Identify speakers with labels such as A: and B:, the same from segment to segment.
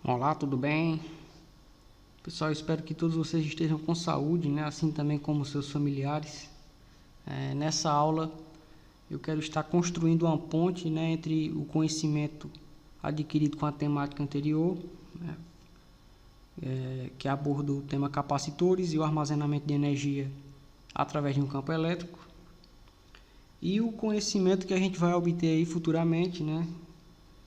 A: Olá, tudo bem? Pessoal, espero que todos vocês estejam com saúde, né? Assim também como seus familiares. Nessa aula eu quero estar construindo uma ponte, né, entre o conhecimento adquirido com a temática anterior, né, que aborda o tema capacitores e o armazenamento de energia através de um campo elétrico, e o conhecimento que a gente vai obter aí futuramente, né,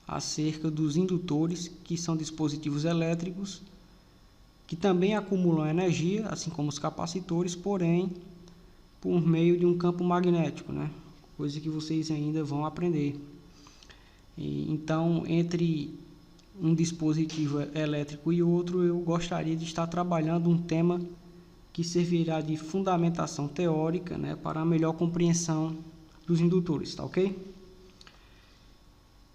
A: acerca dos indutores, que são dispositivos elétricos que também acumulam energia, assim como os capacitores, porém por meio de um campo magnético, né? Coisa que vocês ainda vão aprender. Então, entre um dispositivo elétrico e outro, eu gostaria de estar trabalhando um tema que servirá de fundamentação teórica, né, para a melhor compreensão dos indutores, tá ok?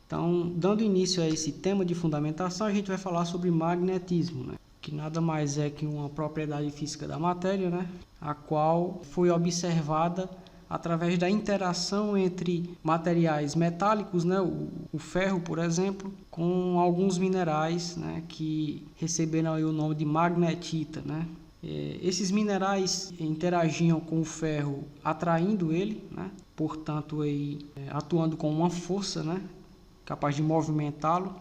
A: Então, dando início a esse tema de fundamentação, a gente vai falar sobre magnetismo, né, que nada mais é que uma propriedade física da matéria, né, a qual foi observada através da interação entre materiais metálicos, né, o ferro, por exemplo, com alguns minerais, né, que receberam aí o nome de magnetita, né. Esses minerais interagiam com o ferro, atraindo ele, né, portanto aí, atuando com uma força, né, capaz de movimentá-lo,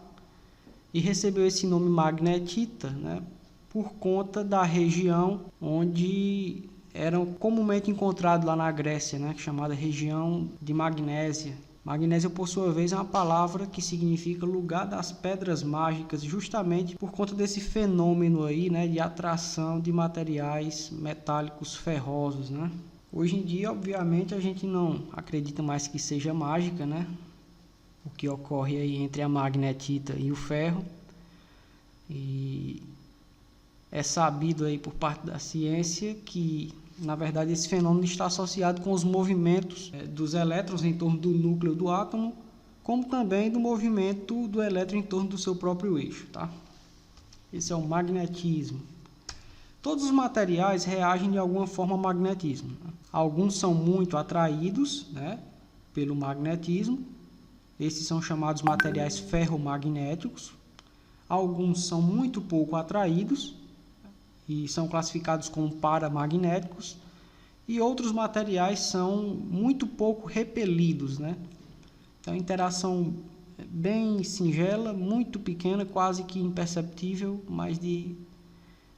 A: e recebeu esse nome magnetita, né, por conta da região onde eram comumente encontrados lá na Grécia, né, chamada região de Magnésia. Magnésia, por sua vez, é uma palavra que significa lugar das pedras mágicas, justamente por conta desse fenômeno aí, né, de atração de materiais metálicos ferrosos, né. Hoje em dia, obviamente, a gente não acredita mais que seja mágica, né, o que ocorre aí entre a magnetita e o ferro, e é sabido aí por parte da ciência que, na verdade, esse fenômeno está associado com os movimentos dos elétrons em torno do núcleo do átomo, como também do movimento do elétron em torno do seu próprio eixo, tá? Esse é o magnetismo. Todos os materiais reagem de alguma forma ao magnetismo, né? Alguns são muito atraídos, né, pelo magnetismo. Esses são chamados materiais ferromagnéticos. Alguns são muito pouco atraídos e são classificados como paramagnéticos, e outros materiais são muito pouco repelidos, né? Então, a interação é bem singela, muito pequena, quase que imperceptível, mas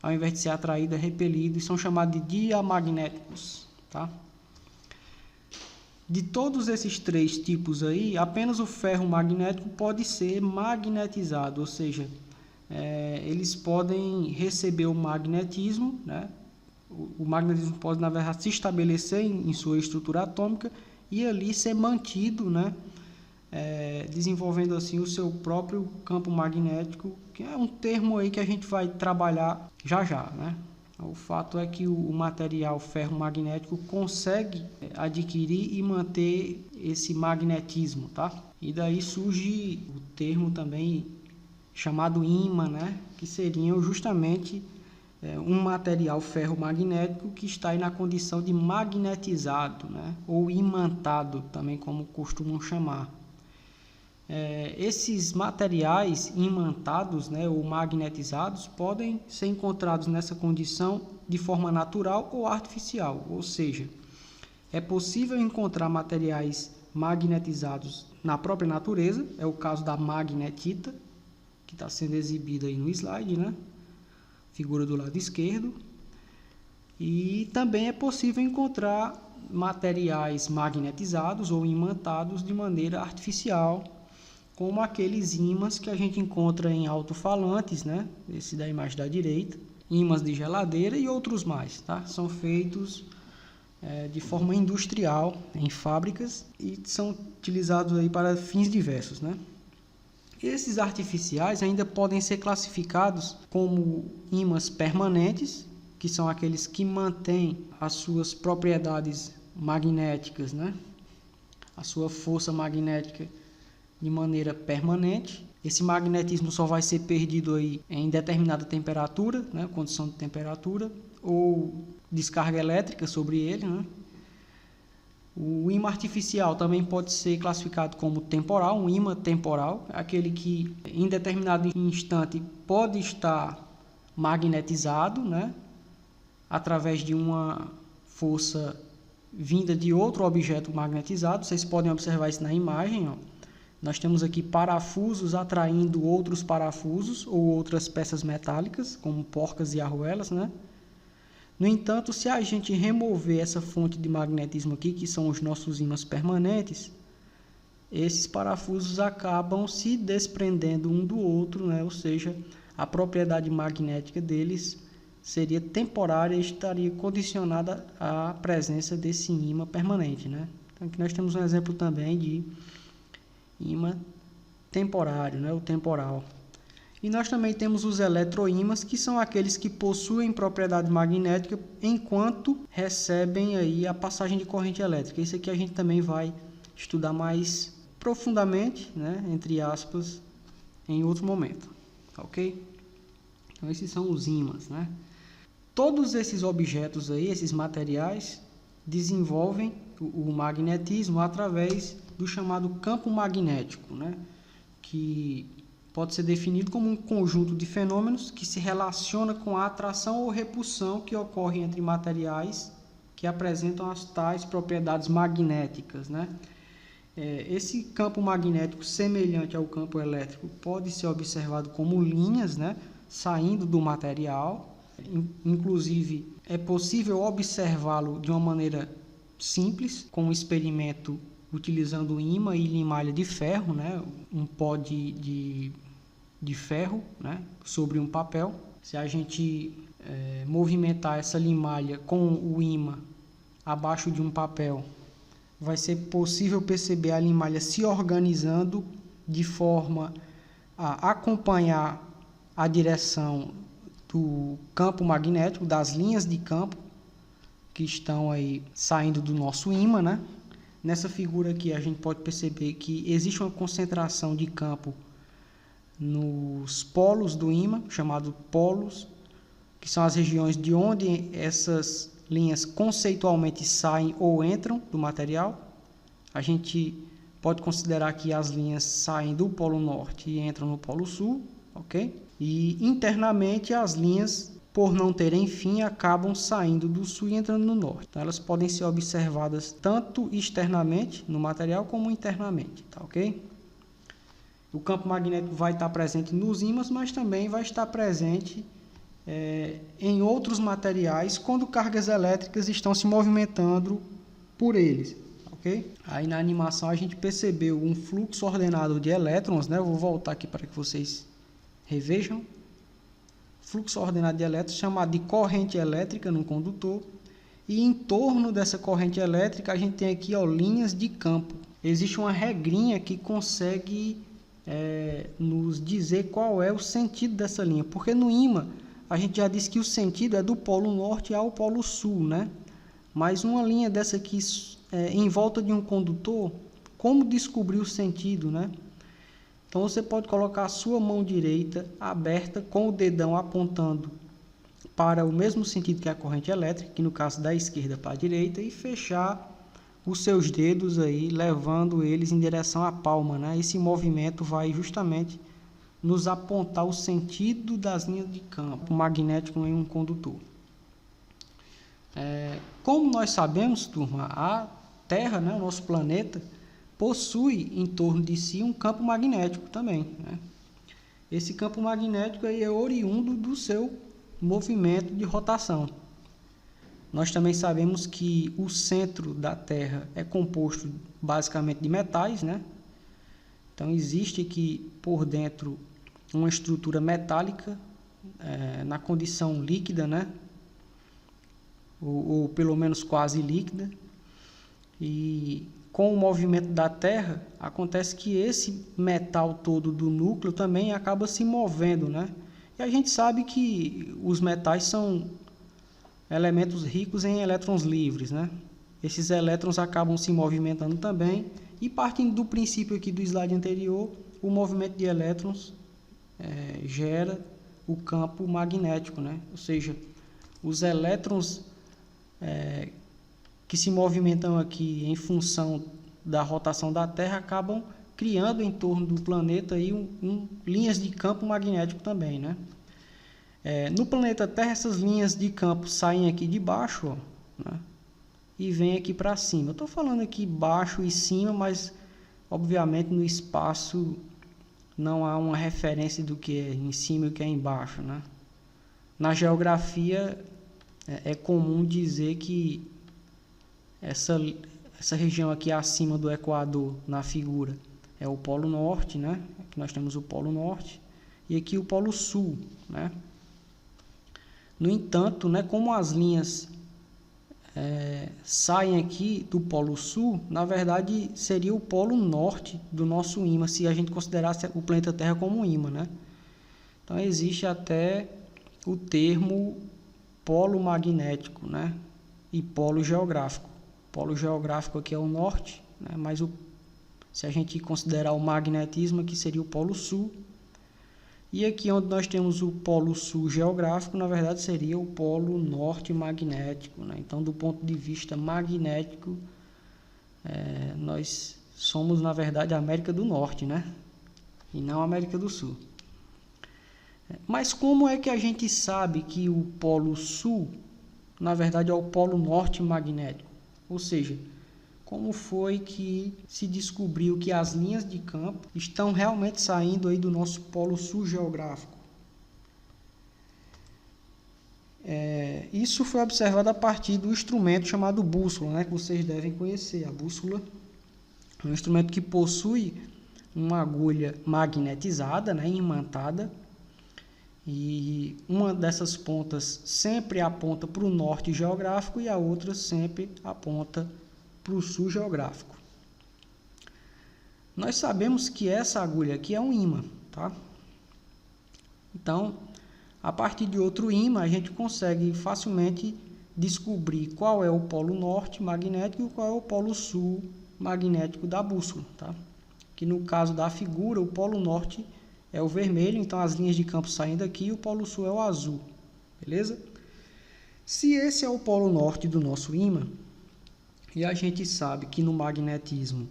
A: ao invés de ser atraído, é repelido, e são chamados de diamagnéticos, tá? De todos esses três tipos aí, apenas o ferro magnético pode ser magnetizado, ou seja, eles podem receber o magnetismo, né? O magnetismo pode, na verdade, se estabelecer em sua estrutura atômica e ali ser mantido, né? Desenvolvendo assim o seu próprio campo magnético, que é um termo aí que a gente vai trabalhar já já, né? O fato é que o material ferromagnético consegue adquirir e manter esse magnetismo, tá? E daí surge o termo também chamado ímã, né? Que seriam justamente um material ferromagnético que está aí na condição de magnetizado, né? Ou imantado, também como costumam chamar. Esses materiais imantados, né, ou magnetizados, podem ser encontrados nessa condição de forma natural ou artificial, ou seja, é possível encontrar materiais magnetizados na própria natureza, é o caso da magnetita, que está sendo exibida aí no slide, né, figura do lado esquerdo, e também é possível encontrar materiais magnetizados ou imantados de maneira artificial, como aqueles ímãs que a gente encontra em alto-falantes, né? Esse da imagem da direita, ímãs de geladeira e outros mais, tá? São feitos de forma industrial em fábricas e são utilizados aí para fins diversos, né? Esses artificiais ainda podem ser classificados como ímãs permanentes, que são aqueles que mantêm as suas propriedades magnéticas, né? A sua força magnética de maneira permanente. Esse magnetismo só vai ser perdido aí em determinada temperatura, né, condição de temperatura, ou descarga elétrica sobre ele, né? O ímã artificial também pode ser classificado como temporal, um ímã temporal, aquele que em determinado instante pode estar magnetizado, né, através de uma força vinda de outro objeto magnetizado. Vocês podem observar isso na imagem, ó. Nós temos aqui parafusos atraindo outros parafusos ou outras peças metálicas, como porcas e arruelas, né? No entanto, se a gente remover essa fonte de magnetismo aqui, que são os nossos ímãs permanentes, esses parafusos acabam se desprendendo um do outro, né? Ou seja, a propriedade magnética deles seria temporária e estaria condicionada à presença desse ímã permanente, né? Então aqui nós temos um exemplo também de ímã temporário, né? O temporal. E nós também temos os eletroímãs, que são aqueles que possuem propriedade magnética enquanto recebem aí a passagem de corrente elétrica. Isso aqui a gente também vai estudar mais profundamente, né, entre aspas, em outro momento, ok? Então esses são os ímãs, né? Todos esses objetos aí, esses materiais, desenvolvem o magnetismo através do chamado campo magnético, né, que pode ser definido como um conjunto de fenômenos que se relaciona com a atração ou repulsão que ocorre entre materiais que apresentam as tais propriedades magnéticas, né? Esse campo magnético semelhante ao campo elétrico pode ser observado como linhas, né, saindo do material. Inclusive, é possível observá-lo de uma maneira simples, com um experimento utilizando ímã e limalha de ferro, né, um pó de ferro, né, sobre um papel. Se a gente movimentar essa limalha com o ímã abaixo de um papel, vai ser possível perceber a limalha se organizando de forma a acompanhar a direção do campo magnético, das linhas de campo que estão aí saindo do nosso ímã, né? Nessa figura aqui a gente pode perceber que existe uma concentração de campo nos polos do ímã, chamado polos, que são as regiões de onde essas linhas conceitualmente saem ou entram do material. A gente pode considerar que as linhas saem do polo norte e entram no polo sul, ok? E internamente as linhas, por não terem fim, acabam saindo do sul e entrando no norte. Então, elas podem ser observadas tanto externamente no material como internamente, tá ok? O campo magnético vai estar presente nos ímãs, mas também vai estar presente em outros materiais quando cargas elétricas estão se movimentando por eles, ok? Aí na animação a gente percebeu um fluxo ordenado de elétrons, né? Eu vou voltar aqui para que vocês revejam. Fluxo ordenado de elétrons chamado de corrente elétrica no condutor, e em torno dessa corrente elétrica a gente tem aqui, ó, linhas de campo. Existe uma regrinha que consegue nos dizer qual é o sentido dessa linha, porque no ímã a gente já disse que o sentido é do polo norte ao polo sul, né? Mas uma linha dessa aqui em volta de um condutor, como descobrir o sentido, né? Então você pode colocar a sua mão direita aberta com o dedão apontando para o mesmo sentido que a corrente elétrica, que no caso da esquerda para a direita, e fechar os seus dedos aí, levando eles em direção à palma, né? Esse movimento vai justamente nos apontar o sentido das linhas de campo magnético em um condutor. Como nós sabemos, turma, a Terra, né, o nosso planeta, possui em torno de si um campo magnético também, né? Esse campo magnético aí é oriundo do seu movimento de rotação. Nós também sabemos que o centro da Terra é composto basicamente de metais, né? Então existe aqui por dentro uma estrutura metálica na condição líquida, né? Ou pelo menos quase líquida. E com o movimento da Terra, acontece que esse metal todo do núcleo também acaba se movendo, né? E a gente sabe que os metais são elementos ricos em elétrons livres, né? Esses elétrons acabam se movimentando também, e partindo do princípio aqui do slide anterior, o movimento de elétrons gera o campo magnético, né? Ou seja, os elétrons que que se movimentam aqui em função da rotação da Terra acabam criando em torno do planeta aí linhas de campo magnético também, né? No planeta Terra, essas linhas de campo saem aqui de baixo, ó, né? E vêm aqui para cima. Eu estou falando aqui baixo e cima, mas obviamente no espaço não há uma referência do que é em cima e o que é embaixo, né? Na geografia é comum dizer que essa região aqui acima do Equador, na figura, é o Polo Norte, né? Aqui nós temos o Polo Norte e aqui o Polo Sul, né? No entanto, né, como as linhas saem aqui do Polo Sul, na verdade seria o Polo Norte do nosso ímã, se a gente considerasse o planeta Terra como um ímã, né? Então existe até o termo polo magnético, né? E polo geográfico. Polo geográfico aqui é o norte, né? Mas se a gente considerar o magnetismo, aqui seria o Polo Sul. E aqui onde nós temos o Polo Sul geográfico, na verdade seria o Polo Norte magnético, né? Então, do ponto de vista magnético, nós somos, na verdade, a América do Norte, né? E não a América do Sul. Mas como é que a gente sabe que o Polo Sul, na verdade, é o Polo Norte magnético? Ou seja, como foi que se descobriu que as linhas de campo estão realmente saindo aí do nosso Polo Sul geográfico? Isso foi observado a partir do instrumento chamado bússola, né, que vocês devem conhecer. A bússola é um instrumento que possui uma agulha magnetizada, né, imantada, e uma dessas pontas sempre aponta para o norte geográfico e a outra sempre aponta para o sul geográfico. Nós sabemos que essa agulha aqui é um ímã, tá? Então, a partir de outro ímã, a gente consegue facilmente descobrir qual é o polo norte magnético e qual é o polo sul magnético da bússola, tá? Que no caso da figura, o polo norte é o vermelho, então as linhas de campo saem daqui, e o polo sul é o azul, beleza? Se esse é o polo norte do nosso ímã, e a gente sabe que no magnetismo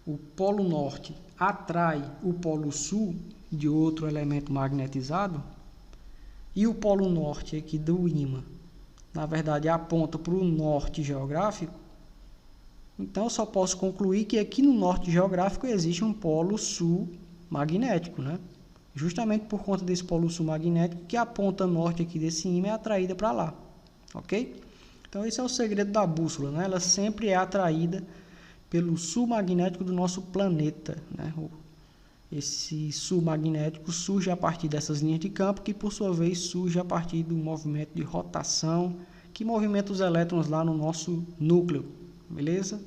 A: o polo norte atrai o polo sul de outro elemento magnetizado, e o polo norte aqui do ímã, na verdade, aponta para o norte geográfico, então eu só posso concluir que aqui no norte geográfico existe um polo sul magnético, né? Justamente por conta desse polo sul magnético que a ponta norte aqui desse ímã é atraída para lá, ok? Então esse é o segredo da bússola, né? Ela sempre é atraída pelo sul magnético do nosso planeta, né? Esse sul magnético surge a partir dessas linhas de campo, que por sua vez surge a partir do movimento de rotação que movimenta os elétrons lá no nosso núcleo, beleza?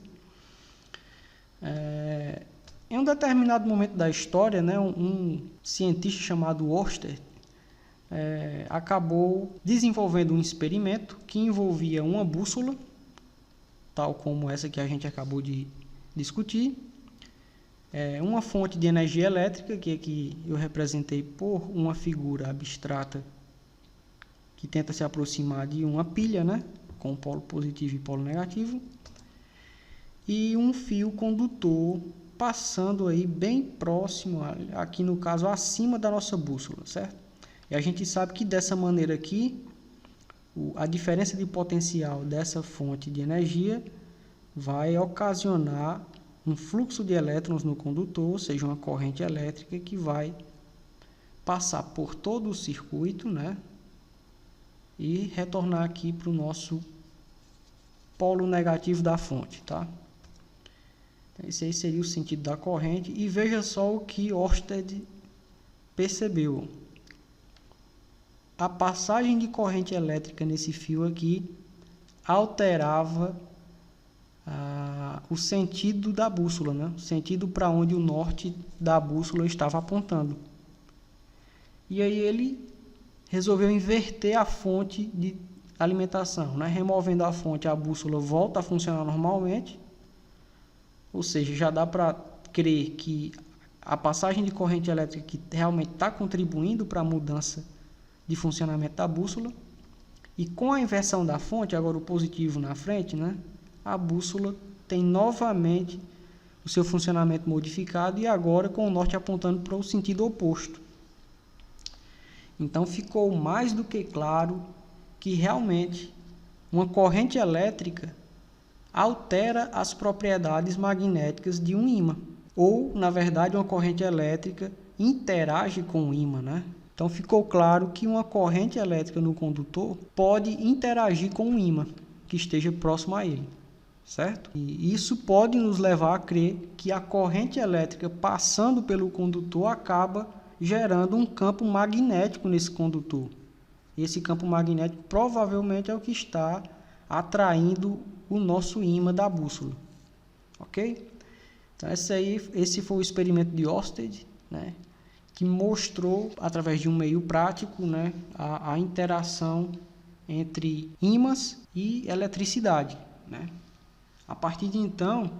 A: Em um determinado momento da história, né, um cientista chamado Oersted acabou desenvolvendo um experimento que envolvia uma bússola, tal como essa que a gente acabou de discutir, uma fonte de energia elétrica, que aqui eu representei por uma figura abstrata que tenta se aproximar de uma pilha, né, com polo positivo e polo negativo, e um fio condutor passando aí bem próximo, aqui no caso acima da nossa bússola, certo? E a gente sabe que dessa maneira aqui, a diferença de potencial dessa fonte de energia vai ocasionar um fluxo de elétrons no condutor, ou seja, uma corrente elétrica que vai passar por todo o circuito, né? E retornar aqui para o nosso polo negativo da fonte, tá? Esse aí seria o sentido da corrente. E veja só o que Oersted percebeu. A passagem de corrente elétrica nesse fio aqui alterava o sentido da bússola, né? O sentido para onde o norte da bússola estava apontando. E aí ele resolveu inverter a fonte de alimentação, né? Removendo a fonte, a bússola volta a funcionar normalmente. Ou seja, já dá para crer que a passagem de corrente elétrica que realmente está contribuindo para a mudança de funcionamento da bússola. E com a inversão da fonte, agora o positivo na frente, né, a bússola tem novamente o seu funcionamento modificado e agora com o norte apontando para o sentido oposto. Então ficou mais do que claro que realmente uma corrente elétrica altera as propriedades magnéticas de um ímã, ou, na verdade, uma corrente elétrica interage com o ímã, né? Então ficou claro que uma corrente elétrica no condutor pode interagir com um ímã que esteja próximo a ele, certo? E isso pode nos levar a crer que a corrente elétrica passando pelo condutor acaba gerando um campo magnético nesse condutor. Esse campo magnético provavelmente é o que está atraindo o nosso ímã da bússola, ok? Então esse foi o experimento de Ørsted, né, que mostrou através de um meio prático, né, a interação entre ímãs e eletricidade, né? A partir de então,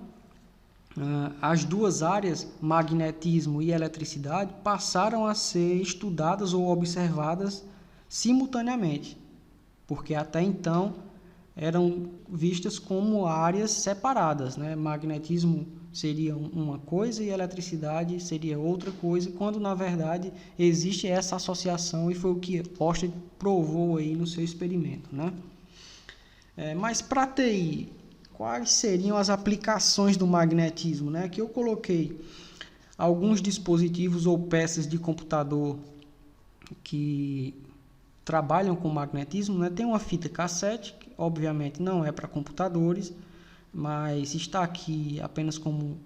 A: as duas áreas, magnetismo e eletricidade, passaram a ser estudadas ou observadas simultaneamente, porque até então eram vistas como áreas separadas, né? Magnetismo seria uma coisa e eletricidade seria outra coisa, quando na verdade existe essa associação e foi o que Ørsted provou aí no seu experimento, né? Mas para TI, quais seriam as aplicações do magnetismo, né? Aqui eu coloquei alguns dispositivos ou peças de computador que trabalham com magnetismo, né? Tem uma fita cassete, que obviamente não é para computadores, mas está aqui apenas como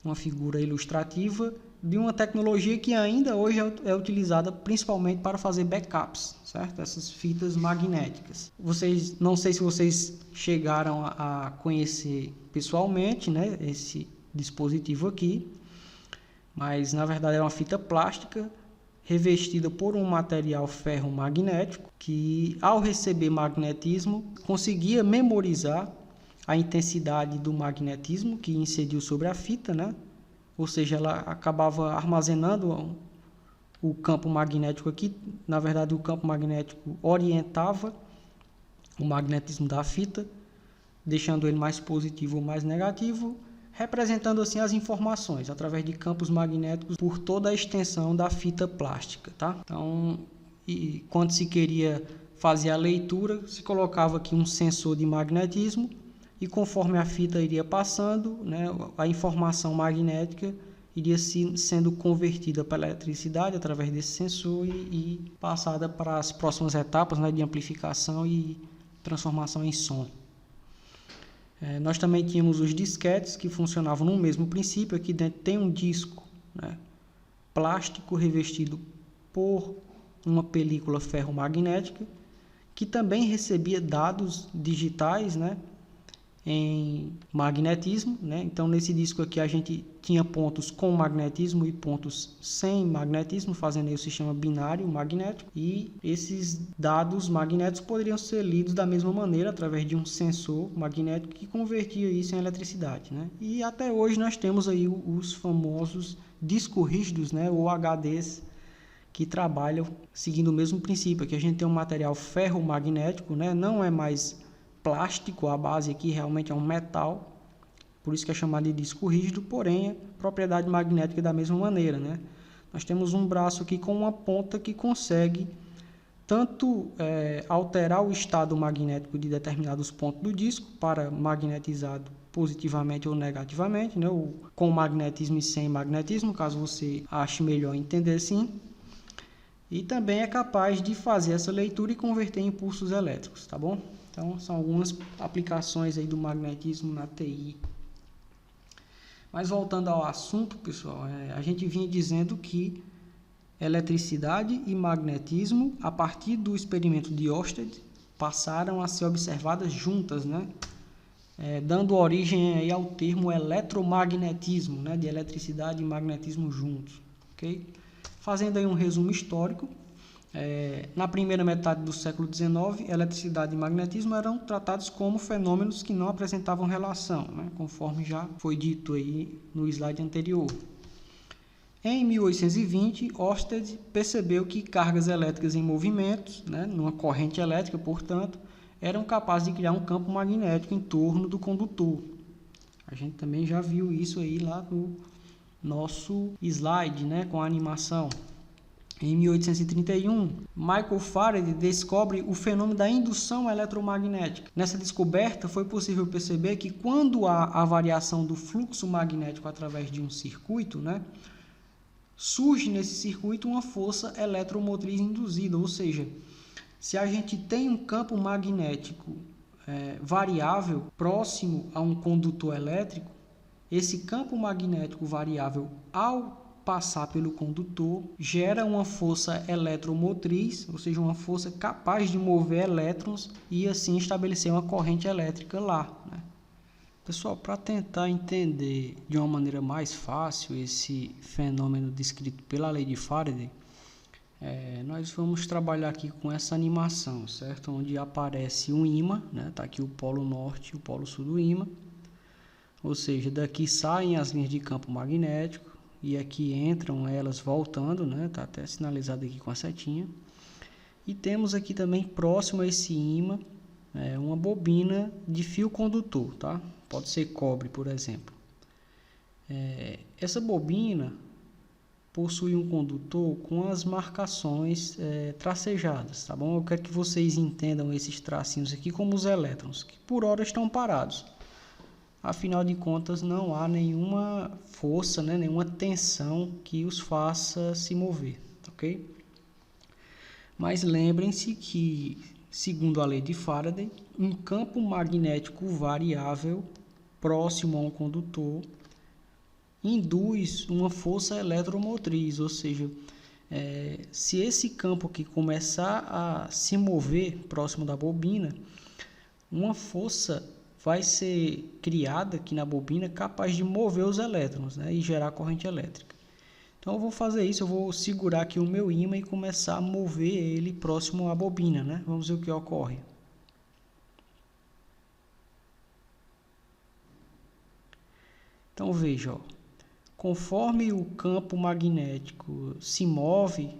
A: uma figura ilustrativa de uma tecnologia que ainda hoje é utilizada principalmente para fazer backups, certo? Essas fitas magnéticas. Não sei se vocês chegaram a conhecer pessoalmente, né, esse dispositivo aqui, mas na verdade é uma fita plástica revestida por um material ferromagnético que, ao receber magnetismo, conseguia memorizar a intensidade do magnetismo que incidiu sobre a fita, né? Ou seja, ela acabava armazenando o campo magnético aqui. Na verdade, o campo magnético orientava o magnetismo da fita, deixando ele mais positivo ou mais negativo, representando assim as informações através de campos magnéticos por toda a extensão da fita plástica, tá? Então, quando se queria fazer a leitura, se colocava aqui um sensor de magnetismo e conforme a fita iria passando, né, a informação magnética iria sendo convertida para a eletricidade através desse sensor e passada para as próximas etapas, né, de amplificação e transformação em som. Nós também tínhamos os disquetes que funcionavam no mesmo princípio. Aqui dentro tem um disco, né, plástico revestido por uma película ferromagnética que também recebia dados digitais, né, em magnetismo, né? Então nesse disco aqui a gente tinha pontos com magnetismo e pontos sem magnetismo, fazendo aí o sistema binário magnético, e esses dados magnéticos poderiam ser lidos da mesma maneira através de um sensor magnético que convertia isso em eletricidade, né? E até hoje nós temos aí os famosos discos rígidos, né, ou HDs, que trabalham seguindo o mesmo princípio, que a gente tem um material ferromagnético, né? Não é mais plástico, a base aqui realmente é um metal, por isso que é chamado de disco rígido, porém a propriedade magnética é da mesma maneira, né? Nós temos um braço aqui com uma ponta que consegue tanto alterar o estado magnético de determinados pontos do disco para magnetizado positivamente ou negativamente, né? Ou com magnetismo e sem magnetismo, caso você ache melhor entender assim. E também é capaz de fazer essa leitura e converter em impulsos elétricos, tá bom? Então, são algumas aplicações aí do magnetismo na TI. Mas voltando ao assunto, pessoal, a gente vinha dizendo que eletricidade e magnetismo, a partir do experimento de Ørsted, passaram a ser observadas juntas, né? Dando origem aí ao termo eletromagnetismo, né? De eletricidade e magnetismo juntos, ok? Fazendo aí um resumo histórico, na primeira metade do século XIX, eletricidade e magnetismo eram tratados como fenômenos que não apresentavam relação, né? Conforme já foi dito aí no slide anterior. Em 1820, Ørsted percebeu que cargas elétricas em movimentos, né, numa corrente elétrica, portanto, eram capazes de criar um campo magnético em torno do condutor. A gente também já viu isso aí lá no nosso slide, né, com a animação. Em 1831, Michael Faraday descobre o fenômeno da indução eletromagnética. Nessa descoberta, foi possível perceber que quando há a variação do fluxo magnético através de um circuito, né, surge nesse circuito uma força eletromotriz induzida, ou seja, se a gente tem um campo magnético variável próximo a um condutor elétrico, esse campo magnético variável, ao passar pelo condutor, gera uma força eletromotriz, ou seja, uma força capaz de mover elétrons e assim estabelecer uma corrente elétrica lá, né? Pessoal, para tentar entender de uma maneira mais fácil esse fenômeno descrito pela lei de Faraday, nós vamos trabalhar aqui com essa animação, certo? Onde aparece um ímã, né? Tá aqui o polo norte e o polo sul do ímã, ou seja, daqui saem as linhas de campo magnético e aqui entram elas voltando, né? Tá até sinalizado aqui com a setinha. E temos aqui também próximo a esse ímã uma bobina de fio condutor, tá? Pode ser cobre, por exemplo. Essa bobina possui um condutor com as marcações tracejadas, tá bom? Eu quero que vocês entendam esses tracinhos aqui como os elétrons, que por hora estão parados. Afinal de contas, não há nenhuma força, né, nenhuma tensão que os faça se mover, ok? Mas lembrem-se que, segundo a lei de Faraday, um campo magnético variável próximo a um condutor induz uma força eletromotriz, ou seja, se esse campo aqui começar a se mover próximo da bobina, uma força vai ser criada aqui na bobina capaz de mover os elétrons, né, e gerar corrente elétrica. Então eu vou fazer isso, eu vou segurar aqui o meu ímã e começar a mover ele próximo à bobina, né? Vamos ver o que ocorre. Então veja, ó, conforme o campo magnético se move,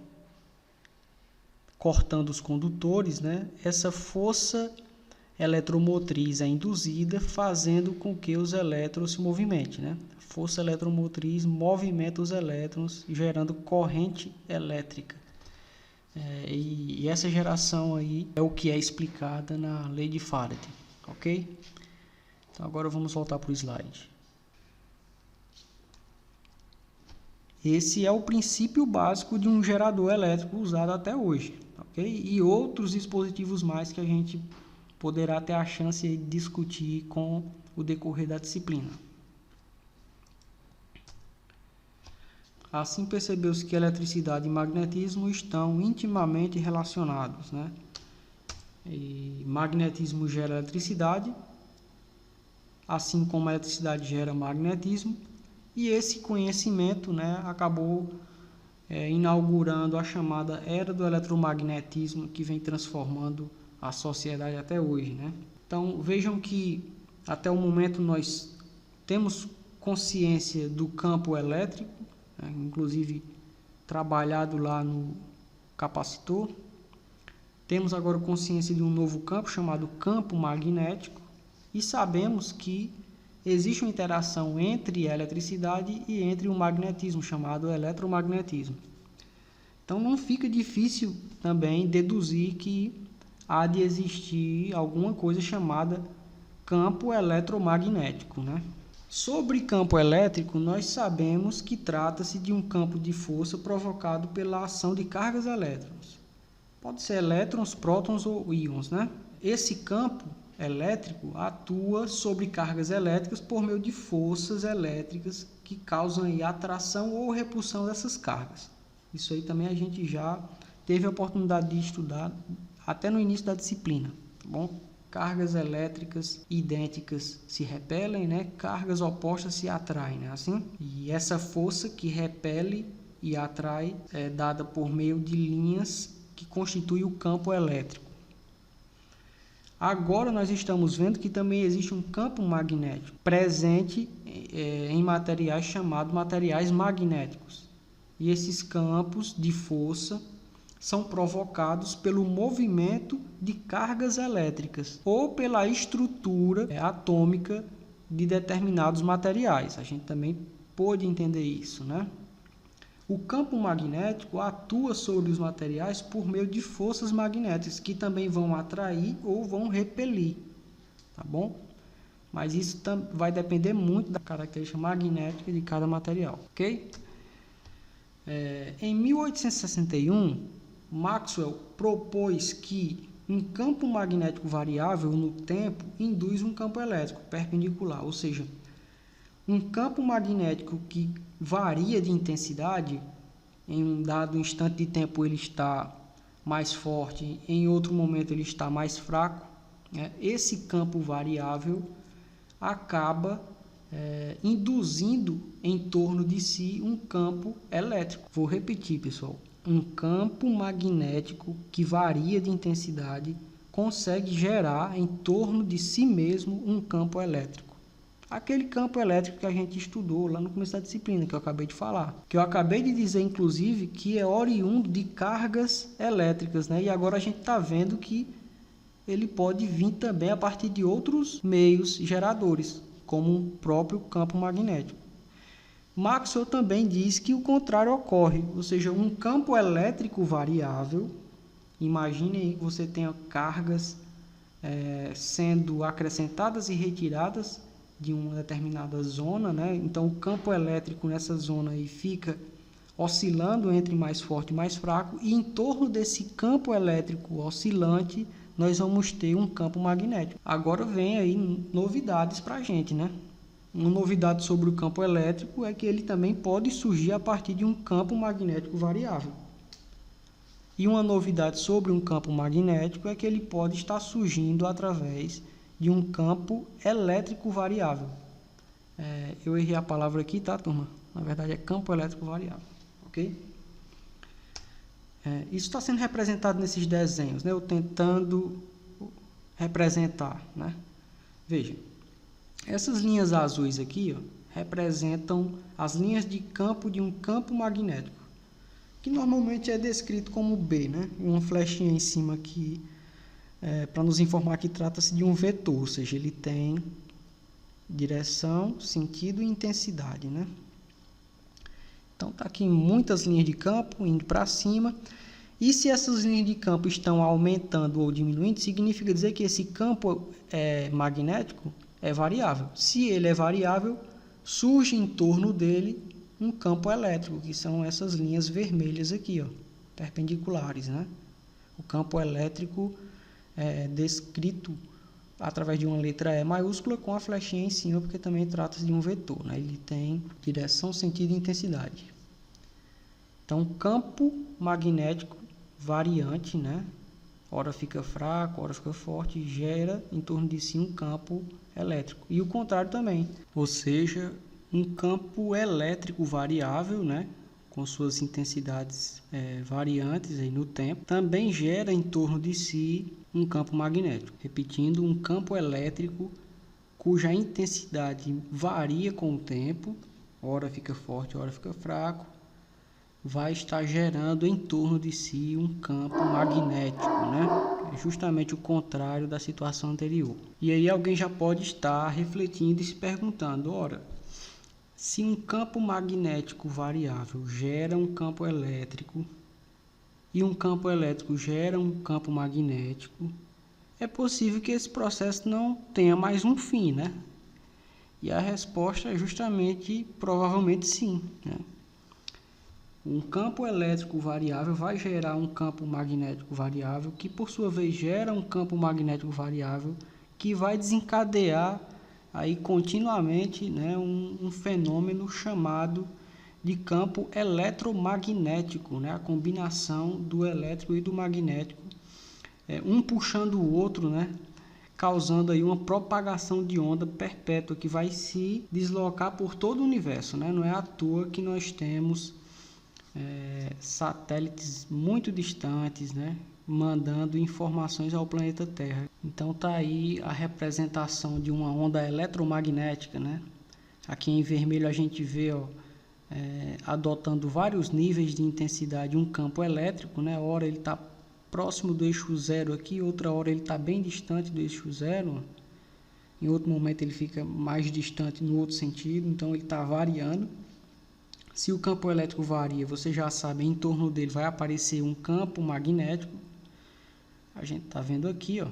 A: cortando os condutores, né, essa força eletromotriz é induzida, fazendo com que os elétrons se movimentem, né? Força eletromotriz movimenta os elétrons, gerando corrente elétrica. E essa geração aí é o que é explicada na lei de Faraday, ok? Então agora vamos voltar para o slide. Esse é o princípio básico de um gerador elétrico usado até hoje, ok? E outros dispositivos mais que a gente poderá ter a chance de discutir com o decorrer da disciplina. Assim, percebeu-se que eletricidade e magnetismo estão intimamente relacionados, né? E magnetismo gera eletricidade, assim como a eletricidade gera magnetismo, e esse conhecimento, né, acabou inaugurando a chamada era do eletromagnetismo, que vem transformando a sociedade até hoje, né? Então vejam que até o momento nós temos consciência do campo elétrico, né, inclusive trabalhado lá no capacitor. Temos agora consciência de um novo campo chamado campo magnético e sabemos que existe uma interação entre a eletricidade e entre o magnetismo, chamado eletromagnetismo. Então não fica difícil também deduzir que há de existir alguma coisa chamada campo eletromagnético, né? Sobre campo elétrico, nós sabemos que trata-se de um campo de força provocado pela ação de cargas elétrons. Pode ser elétrons, prótons ou íons, né? Esse campo elétrico atua sobre cargas elétricas por meio de forças elétricas que causam aí atração ou repulsão dessas cargas. Isso aí também a gente já teve a oportunidade de estudar até no início da disciplina, tá bom? Cargas elétricas idênticas se repelem, né? Cargas opostas se atraem, né? Assim? E essa força que repele e atrai é dada por meio de linhas que constituem o campo elétrico. Agora nós estamos vendo que também existe um campo magnético presente em materiais chamados materiais magnéticos. E esses campos de força são provocados pelo movimento de cargas elétricas ou pela estrutura atômica de determinados materiais. A gente também pôde entender isso, né? O campo magnético atua sobre os materiais por meio de forças magnéticas que também vão atrair ou vão repelir, tá bom? Mas isso vai depender muito da característica magnética de cada material, ok? Em 1861, Maxwell propôs que um campo magnético variável no tempo induz um campo elétrico perpendicular, ou seja, um campo magnético que varia de intensidade, em um dado instante de tempo ele está mais forte, em outro momento ele está mais fraco, né? Esse campo variável acaba induzindo em torno de si um campo elétrico. Vou repetir, pessoal. Um campo magnético que varia de intensidade consegue gerar em torno de si mesmo um campo elétrico. Aquele campo elétrico que a gente estudou lá no começo da disciplina, que eu acabei de falar. Que eu acabei de dizer, inclusive, que é oriundo de cargas elétricas, né? E agora a gente está vendo que ele pode vir também a partir de outros meios geradores, como o próprio campo magnético. Maxwell também diz que o contrário ocorre, ou seja, um campo elétrico variável. Imagine aí que você tenha cargas sendo acrescentadas e retiradas de uma determinada zona, né? Então o campo elétrico nessa zona aí fica oscilando entre mais forte e mais fraco, e em torno desse campo elétrico oscilante nós vamos ter um campo magnético. Agora vem aí novidades para a gente, né? Uma novidade sobre o campo elétrico é que ele também pode surgir a partir de um campo magnético variável. E uma novidade sobre um campo magnético é que ele pode estar surgindo através de um campo elétrico variável. Eu errei a palavra aqui, tá, turma? Na verdade é campo elétrico variável, ok? Isso está sendo representado nesses desenhos, né? Eu tentando representar, né? Veja, essas linhas azuis aqui, ó, representam as linhas de campo de um campo magnético, que normalmente é descrito como B, né? Uma flechinha em cima aqui, para nos informar que trata-se de um vetor, ou seja, ele tem direção, sentido e intensidade, né? Então está aqui muitas linhas de campo indo para cima, e se essas linhas de campo estão aumentando ou diminuindo, significa dizer que esse campo magnético é variável. Se ele é variável, surge em torno dele um campo elétrico, que são essas linhas vermelhas aqui, ó, perpendiculares, né? O campo elétrico é descrito através de uma letra E maiúscula com a flechinha em cima, porque também trata-se de um vetor, né? Ele tem direção, sentido e intensidade. Então, campo magnético variante, né? Ora fica fraco, ora fica forte, gera em torno de si um campo elétrico. E o contrário também, ou seja, um campo elétrico variável, né? Com suas intensidades variantes aí no tempo, também gera em torno de si um campo magnético. Repetindo, um campo elétrico cuja intensidade varia com o tempo, ora fica forte, ora fica fraco, vai estar gerando em torno de si um campo magnético, né? É justamente o contrário da situação anterior. E aí alguém já pode estar refletindo e se perguntando, ora, se um campo magnético variável gera um campo elétrico e um campo elétrico gera um campo magnético, é possível que esse processo não tenha mais um fim, né? E a resposta é justamente, provavelmente sim, né? Um campo elétrico variável vai gerar um campo magnético variável, que por sua vez gera um campo magnético variável, que vai desencadear aí continuamente, né, um fenômeno chamado de campo eletromagnético, né, a combinação do elétrico e do magnético, um puxando o outro, né, causando aí uma propagação de onda perpétua que vai se deslocar por todo o universo, né? Não é à toa que nós temos satélites muito distantes, né, mandando informações ao planeta Terra. Então tá aí a representação de uma onda eletromagnética, né? Aqui em vermelho a gente vê, ó, adotando vários níveis de intensidade um campo elétrico, né? Ora ele está próximo do eixo zero aqui, outra hora ele está bem distante do eixo zero, em outro momento ele fica mais distante no outro sentido, então ele está variando. Se o campo elétrico varia, você já sabe, em torno dele vai aparecer um campo magnético. A gente está vendo aqui, ó,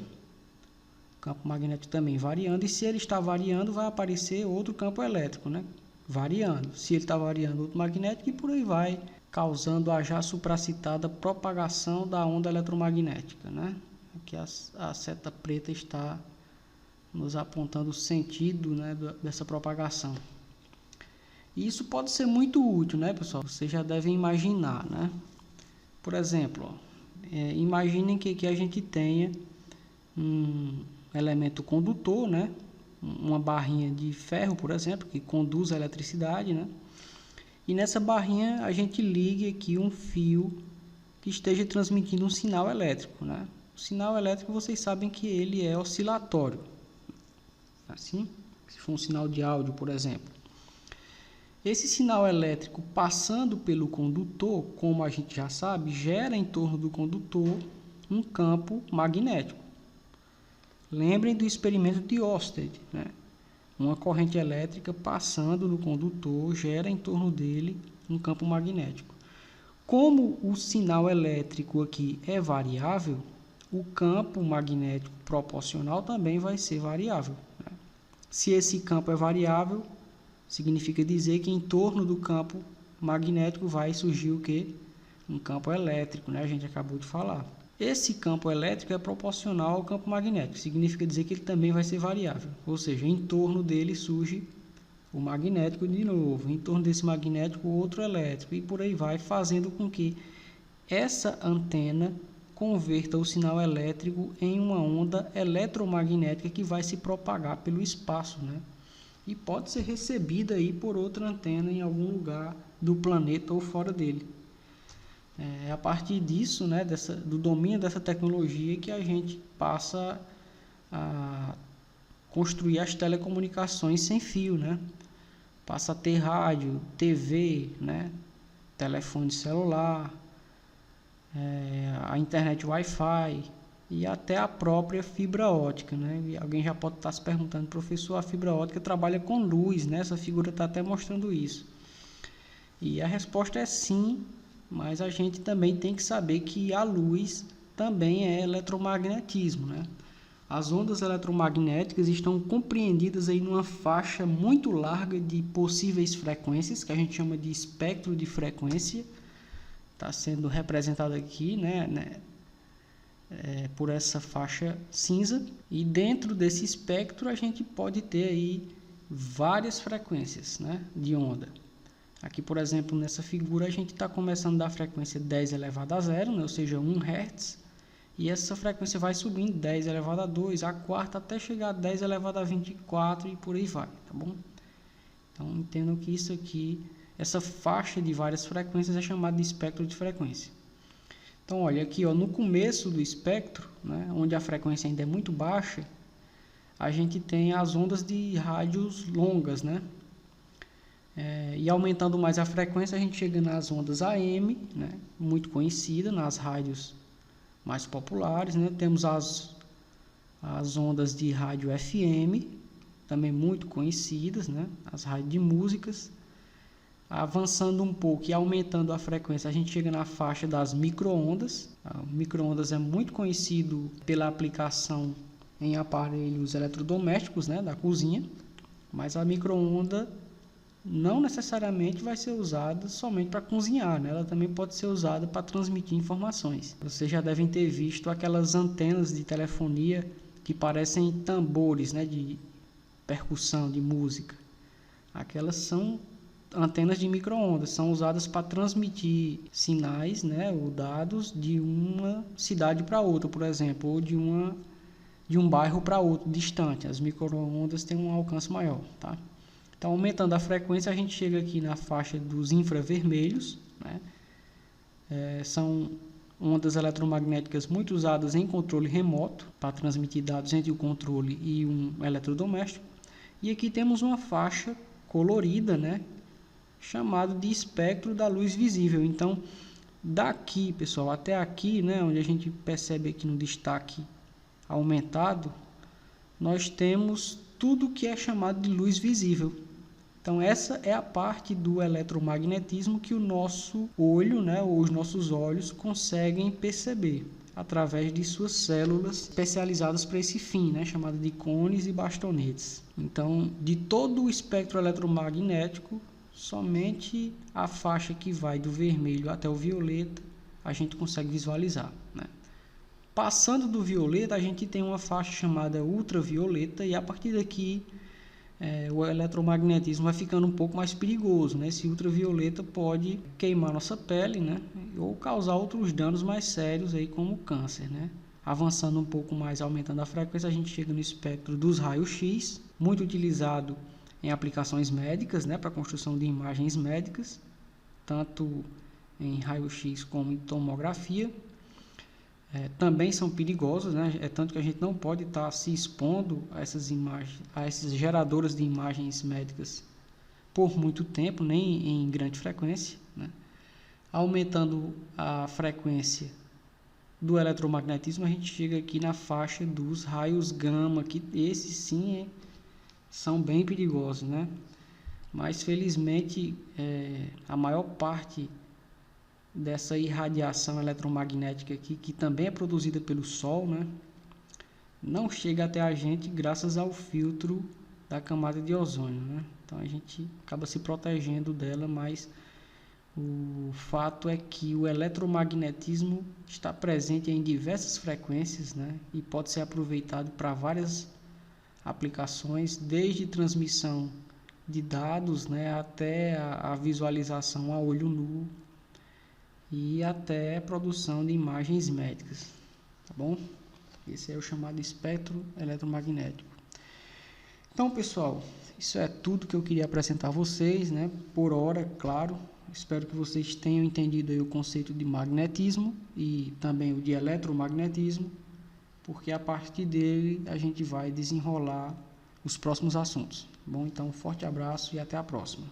A: campo magnético também variando, e se ele está variando, vai aparecer outro campo elétrico, né? Variando. Se ele está variando, outro magnético, e por aí vai, causando a já supracitada propagação da onda eletromagnética, né? Aqui a seta preta está nos apontando o sentido, né, dessa propagação. E isso pode ser muito útil, né, pessoal? Vocês já devem imaginar, né? Por exemplo, imaginem que a gente tenha um elemento condutor, né? Uma barrinha de ferro, por exemplo, que conduz a eletricidade, né? E nessa barrinha a gente ligue aqui um fio que esteja transmitindo um sinal elétrico, né? O sinal elétrico, vocês sabem que ele é oscilatório. Assim, se for um sinal de áudio, por exemplo. Esse sinal elétrico passando pelo condutor, como a gente já sabe, gera em torno do condutor um campo magnético. Lembrem do experimento de Ørsted, né? Uma corrente elétrica passando no condutor gera em torno dele um campo magnético. Como o sinal elétrico aqui é variável, o campo magnético proporcional também vai ser variável, né? Se esse campo é variável, significa dizer que em torno do campo magnético vai surgir o quê? Um campo elétrico, né? A gente acabou de falar. Esse campo elétrico é proporcional ao campo magnético, significa dizer que ele também vai ser variável, ou seja, em torno dele surge o magnético de novo, em torno desse magnético outro elétrico, e por aí vai, fazendo com que essa antena converta o sinal elétrico em uma onda eletromagnética que vai se propagar pelo espaço, né? E pode ser recebida aí por outra antena em algum lugar do planeta ou fora dele. É a partir disso, né, do domínio dessa tecnologia, que a gente passa a construir as telecomunicações sem fio, né? Passa a ter rádio, TV, né, telefone celular, a internet Wi-Fi e até a própria fibra ótica, né? E alguém já pode estar se perguntando, professor, a fibra ótica trabalha com luz, né? Essa figura está até mostrando isso. E a resposta é sim, mas a gente também tem que saber que a luz também é eletromagnetismo, né? As ondas eletromagnéticas estão compreendidas aí numa faixa muito larga de possíveis frequências, que a gente chama de espectro de frequência. Está sendo representado aqui, né, por essa faixa cinza. E dentro desse espectro a gente pode ter aí várias frequências, né, de onda. Aqui, por exemplo, nessa figura a gente está começando da frequência 10 elevado a 0, né, ou seja, 1 Hz. E essa frequência vai subindo 10 elevado a 2, a quarta, até chegar a 10 elevado a 24 e por aí vai, tá bom? Então, entendam que isso aqui, essa faixa de várias frequências é chamada de espectro de frequência. Então, olha aqui, ó, no começo do espectro, né, onde a frequência ainda é muito baixa, a gente tem as ondas de rádios longas, né? E aumentando mais a frequência, a gente chega nas ondas AM, né, muito conhecida nas rádios mais populares, né? Temos as ondas de rádio FM, também muito conhecidas, né? As rádios de músicas. Avançando um pouco e aumentando a frequência, a gente chega na faixa das micro-ondas. Micro-ondas é muito conhecido pela aplicação em aparelhos eletrodomésticos, né, da cozinha, mas a micro-onda não necessariamente vai ser usada somente para cozinhar, né? Ela também pode ser usada para transmitir informações. Vocês já devem ter visto aquelas antenas de telefonia que parecem tambores, né, de percussão, de música. Aquelas são antenas de micro-ondas, são usadas para transmitir sinais, né, ou dados de uma cidade para outra, por exemplo, ou de um bairro para outro distante. As micro-ondas têm um alcance maior, tá? Então, aumentando a frequência, a gente chega aqui na faixa dos infravermelhos, né? São ondas eletromagnéticas muito usadas em controle remoto, para transmitir dados entre o controle e um eletrodoméstico. E aqui temos uma faixa colorida, né, chamado de espectro da luz visível. Então, daqui, pessoal, até aqui, né, onde a gente percebe aqui no destaque aumentado, nós temos tudo que é chamado de luz visível. Então, essa é a parte do eletromagnetismo que o nosso olho, né, ou os nossos olhos conseguem perceber através de suas células especializadas para esse fim, né, chamada de cones e bastonetes. Então, de todo o espectro eletromagnético, somente a faixa que vai do vermelho até o violeta a gente consegue visualizar, né? Passando do violeta, a gente tem uma faixa chamada ultravioleta, e a partir daqui o eletromagnetismo vai ficando um pouco mais perigoso, né? Esse ultravioleta pode queimar nossa pele, né? Ou causar outros danos mais sérios, aí, como câncer, né? Avançando um pouco mais, aumentando a frequência, a gente chega no espectro dos raios-x, muito utilizado em aplicações médicas, né? Para a construção de imagens médicas, tanto em raio-x como em tomografia. Também são perigosos, né? Tanto que a gente não pode estar se expondo a essas imagens, a essas geradoras de imagens médicas por muito tempo, nem em grande frequência, né? Aumentando a frequência do eletromagnetismo, a gente chega aqui na faixa dos raios gama, que esses sim são bem perigosos, né? Mas felizmente a maior parte dessa irradiação eletromagnética aqui, que também é produzida pelo Sol, né, não chega até a gente graças ao filtro da camada de ozônio, né? Então a gente acaba se protegendo dela, mas o fato é que o eletromagnetismo está presente em diversas frequências, né, e pode ser aproveitado para várias aplicações, desde transmissão de dados, né, até a visualização a olho nu, e até produção de imagens médicas, tá bom? Esse é o chamado espectro eletromagnético. Então, pessoal, isso é tudo que eu queria apresentar a vocês, né? Por hora, claro. Espero que vocês tenham entendido aí o conceito de magnetismo e também o de eletromagnetismo, porque a partir dele a gente vai desenrolar os próximos assuntos. Bom, então, um forte abraço e até a próxima.